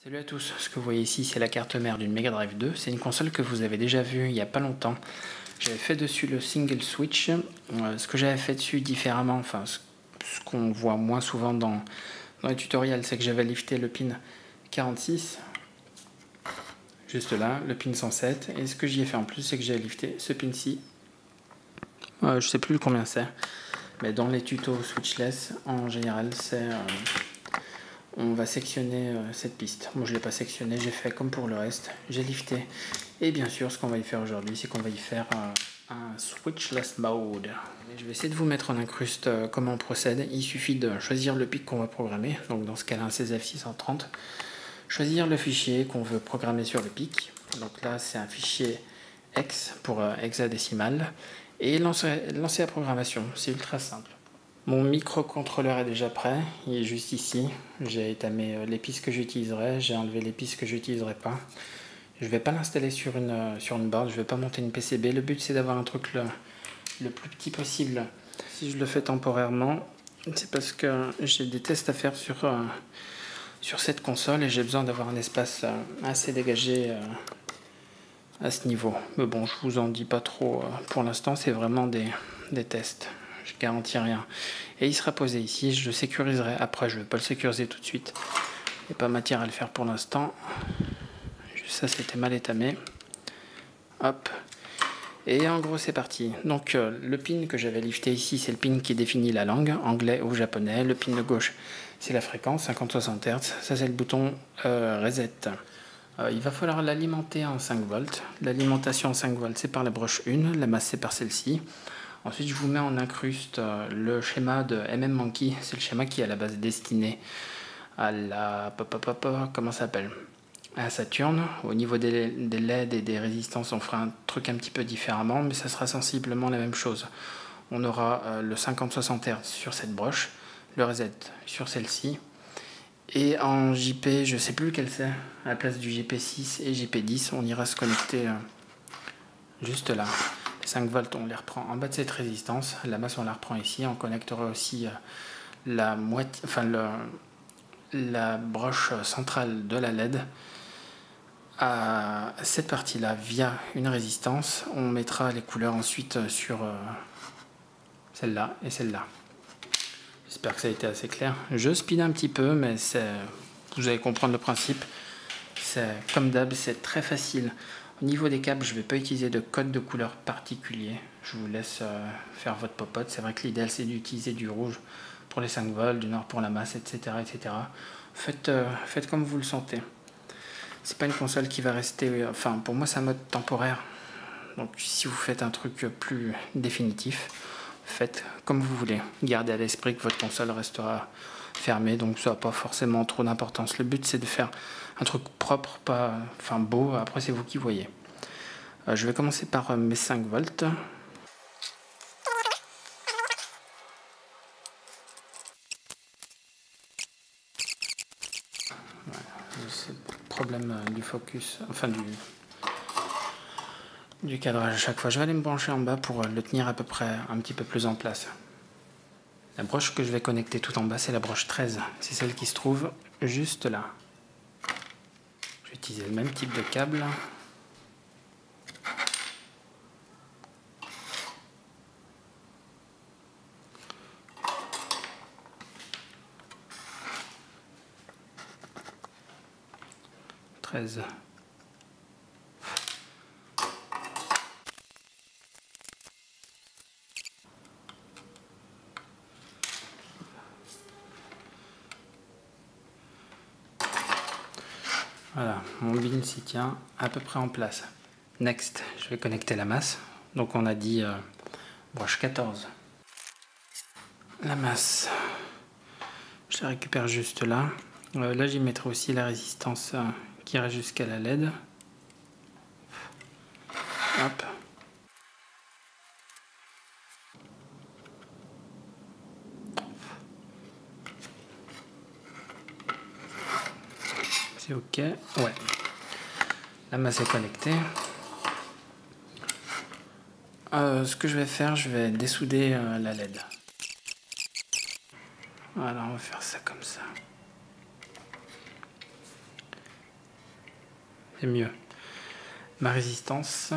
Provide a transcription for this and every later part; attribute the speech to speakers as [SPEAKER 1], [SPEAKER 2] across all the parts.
[SPEAKER 1] Salut à tous, ce que vous voyez ici c'est la carte mère d'une Mega Drive 2, c'est une console que vous avez déjà vue il n'y a pas longtemps. J'avais fait dessus le single switch, ce que j'avais fait dessus différemment, enfin ce qu'on voit moins souvent dans les tutoriels, c'est que j'avais lifté le pin 46, juste là, le pin 107, et ce que j'y ai fait en plus c'est que j'ai lifté ce pin-ci, je sais plus combien c'est, mais dans les tutos switchless en général c'est... on va sectionner cette piste. Moi je ne l'ai pas sectionné, j'ai fait comme pour le reste, j'ai lifté. Et bien sûr ce qu'on va y faire aujourd'hui, c'est qu'on va y faire un switchless mode. Je vais essayer de vous mettre en incruste comment on procède. Il suffit de choisir le pic qu'on va programmer, donc dans ce cas-là un CZF630. Choisir le fichier qu'on veut programmer sur le pic. Donc là c'est un fichier hex pour hexadécimal. Et lancer la programmation, c'est ultra simple. Mon microcontrôleur est déjà prêt, il est juste ici. J'ai étamé les pistes que j'utiliserai, j'ai enlevé les pistes que j'utiliserai pas. Je ne vais pas l'installer sur une board, je ne vais pas monter une PCB. Le but c'est d'avoir un truc le plus petit possible. Si je le fais temporairement, c'est parce que j'ai des tests à faire sur cette console et j'ai besoin d'avoir un espace assez dégagé à ce niveau. Mais bon, je vous en dis pas trop pour l'instant, c'est vraiment des tests. Je garantis rien. Et il sera posé ici, je le sécuriserai après, je ne vais pas le sécuriser tout de suite. Il n'y a pas matière à le faire pour l'instant. Ça c'était mal étamé. Hop. Et en gros c'est parti. Donc le pin que j'avais lifté ici, c'est le pin qui définit la langue, anglais ou japonais. Le pin de gauche, c'est la fréquence, 50-60 Hz. Ça c'est le bouton reset. Il va falloir l'alimenter en 5 volts. L'alimentation en 5 volts, c'est par la broche 1, la masse c'est par celle-ci. Ensuite, je vous mets en incruste le schéma de MMMonkey. C'est le schéma qui est à la base destiné à la... comment ça s'appelle ? À Saturne. Au niveau des LED et des résistances, on fera un truc un petit peu différemment, mais ça sera sensiblement la même chose. On aura le 50-60 Hz sur cette broche, le reset sur celle-ci. Et en JP, je sais plus lequel c'est, à la place du JP6 et JP10, on ira se connecter juste là. 5 volts, on les reprend en bas de cette résistance. La masse, on la reprend ici. On connectera aussi la moitié, enfin la broche centrale de la LED à cette partie-là via une résistance. On mettra les couleurs ensuite sur celle-là et celle-là. J'espère que ça a été assez clair. Je speed un petit peu, mais vous allez comprendre le principe. Comme d'hab, c'est très facile. Au niveau des câbles, je ne vais pas utiliser de code de couleur particulier. Je vous laisse faire votre popote. C'est vrai que l'idéal, c'est d'utiliser du rouge pour les 5 volts, du noir pour la masse, etc. etc. Faites comme vous le sentez. C'est pas une console qui va rester... Enfin, pour moi, c'est un mode temporaire. Donc, si vous faites un truc plus définitif, faites comme vous voulez. Gardez à l'esprit que votre console restera fermée, donc ça n'a pas forcément trop d'importance. Le but, c'est de faire un truc propre, pas, enfin beau. Après, c'est vous qui voyez. Je vais commencer par mes 5 volts. C'est le problème du focus, enfin du cadrage à chaque fois. Je vais aller me brancher en bas pour le tenir à peu près un petit peu plus en place. La broche que je vais connecter tout en bas, c'est la broche 13. C'est celle qui se trouve juste là. Je vais utiliser le même type de câble. Voilà, mon bin s'y tient à peu près en place. Next, je vais connecter la masse. Donc on a dit broche 14. La masse, je la récupère juste là. Là j'y mettrai aussi la résistance qui ira jusqu'à la LED. Hop. C'est ok. Ouais. La masse est connectée. Ce que je vais faire, je vais dessouder la LED. Voilà, on va faire ça comme ça. c'est mieux. Ma résistance.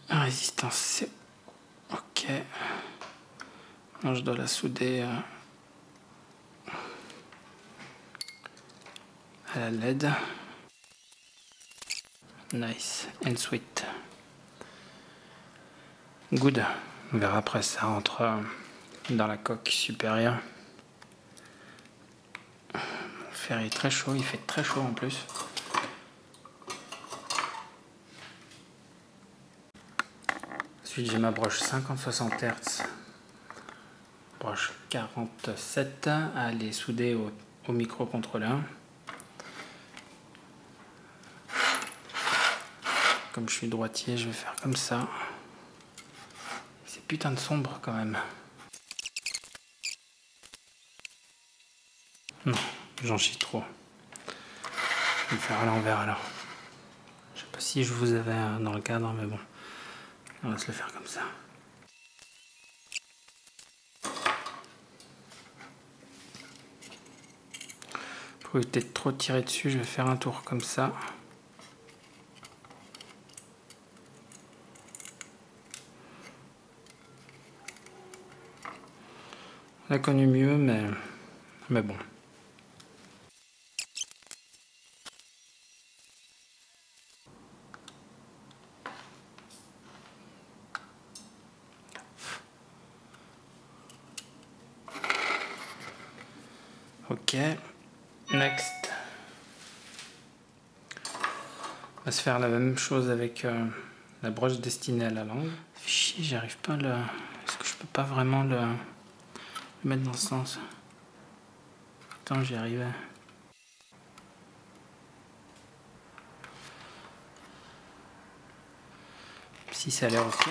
[SPEAKER 1] La résistance, c'est ok. Non, je dois la souder à la LED. Nice and sweet. Good. On verra après ça rentre dans la coque supérieure. Le fer est très chaud, il fait très chaud en plus. Ensuite j'ai ma broche 50-60 Hz. Broche 47 à aller souder au microcontrôleur. Comme je suis droitier, je vais faire comme ça. C'est putain de sombre quand même. Non, j'en chie trop. Je vais le faire à l'envers alors. Je sais pas si je vous avais dans le cadre, mais bon. On va se le faire comme ça. Pour éviter de trop tirer dessus, je vais faire un tour comme ça. On a connu mieux, mais bon. Ok, next. On va se faire la même chose avec la broche destinée à la langue. Chier, j'arrive pas à le... Est-ce que je peux pas vraiment le mettre dans ce sens? Attends, j'y arrivais. Si ça a l'air ok.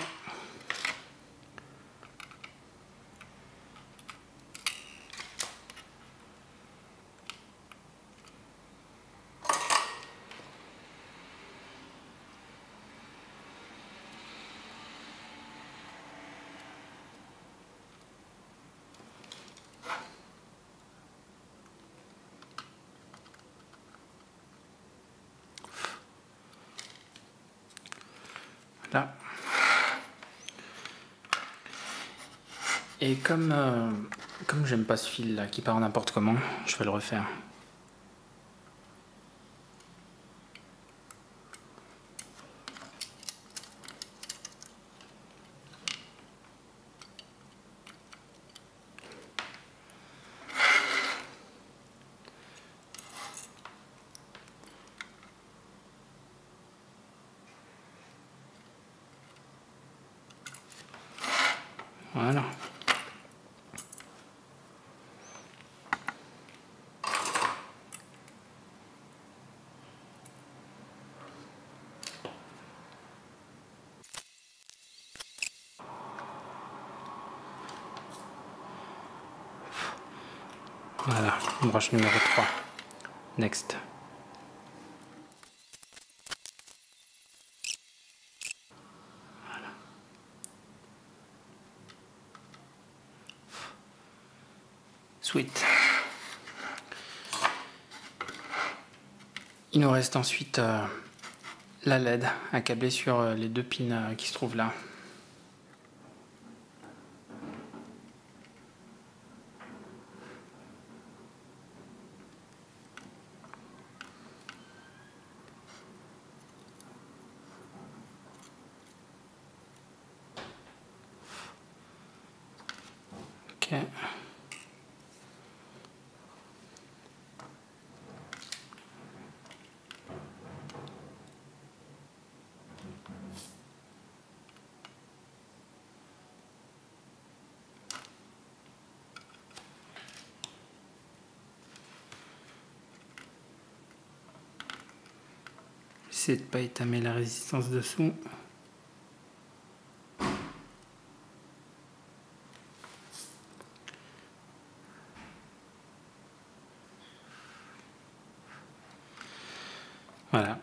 [SPEAKER 1] Là. Et comme j'aime pas ce fil là qui part n'importe comment, je vais le refaire. Voilà. Voilà, broche numéro 3. Next. Voilà. Sweet. Il nous reste ensuite la LED à câbler sur les deux pins qui se trouvent là. Ok. J'essaie de ne pas étamer la résistance dessous. Voilà,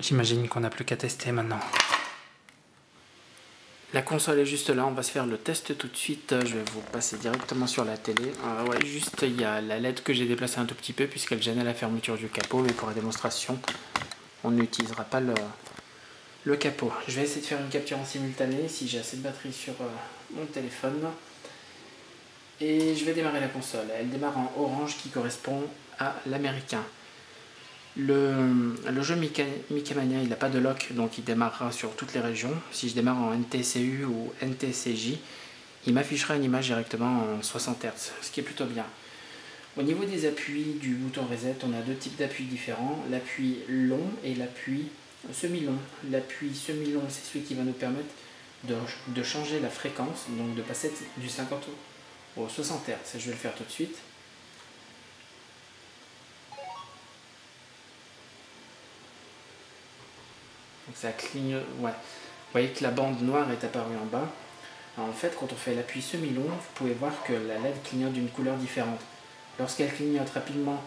[SPEAKER 1] j'imagine qu'on n'a plus qu'à tester maintenant. La console est juste là, on va se faire le test tout de suite. Je vais vous passer directement sur la télé. Ouais, juste il y a la LED que j'ai déplacée un tout petit peu puisqu'elle gênait la fermeture du capot, mais pour la démonstration, on n'utilisera pas le capot. Je vais essayer de faire une capture en simultané si j'ai assez de batterie sur mon téléphone. Et je vais démarrer la console. Elle démarre en orange qui correspond à l'américain. Le jeu Micamania, il n'a pas de lock, donc il démarrera sur toutes les régions. Si je démarre en NTCU ou NTCJ, il m'affichera une image directement en 60 Hz, ce qui est plutôt bien. Au niveau des appuis du bouton reset, on a deux types d'appuis différents, l'appui long et l'appui semi-long. L'appui semi-long, c'est celui qui va nous permettre de changer la fréquence, donc de passer du 50 au 60 Hz. Je vais le faire tout de suite. Donc ça clignote, ouais. Vous voyez que la bande noire est apparue en bas. Alors en fait, quand on fait l'appui semi-long, vous pouvez voir que la LED clignote d'une couleur différente. Lorsqu'elle clignote rapidement,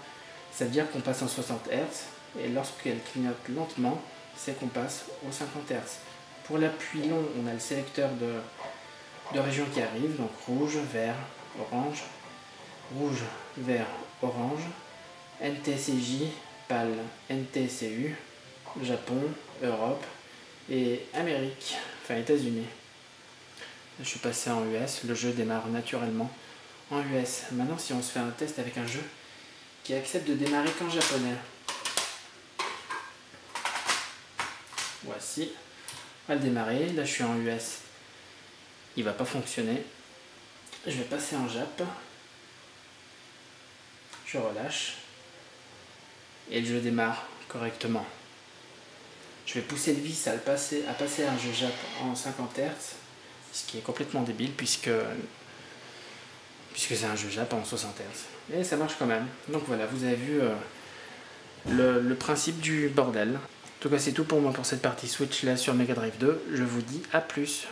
[SPEAKER 1] ça veut dire qu'on passe en 60 Hz. Et lorsqu'elle clignote lentement, c'est qu'on passe au 50 Hz. Pour l'appui long, on a le sélecteur de région qui arrive. Donc rouge, vert, orange. Rouge, vert, orange. NTCJ, PAL, NTCU. Japon, Europe et Amérique, enfin États-Unis. Je suis passé en US, le jeu démarre naturellement en US. Maintenant, si on se fait un test avec un jeu qui accepte de démarrer qu'en japonais. Voici, on va le démarrer. Là, je suis en US, il va pas fonctionner. Je vais passer en Jap. Je relâche et le jeu démarre correctement. Je vais pousser le vis à passer à un jeu Jap en 50 Hz, ce qui est complètement débile puisque c'est un jeu Jap en 60 Hz. Mais ça marche quand même. Donc voilà, vous avez vu le principe du bordel. En tout cas, c'est tout pour moi pour cette partie Switch là sur Mega Drive 2. Je vous dis à plus.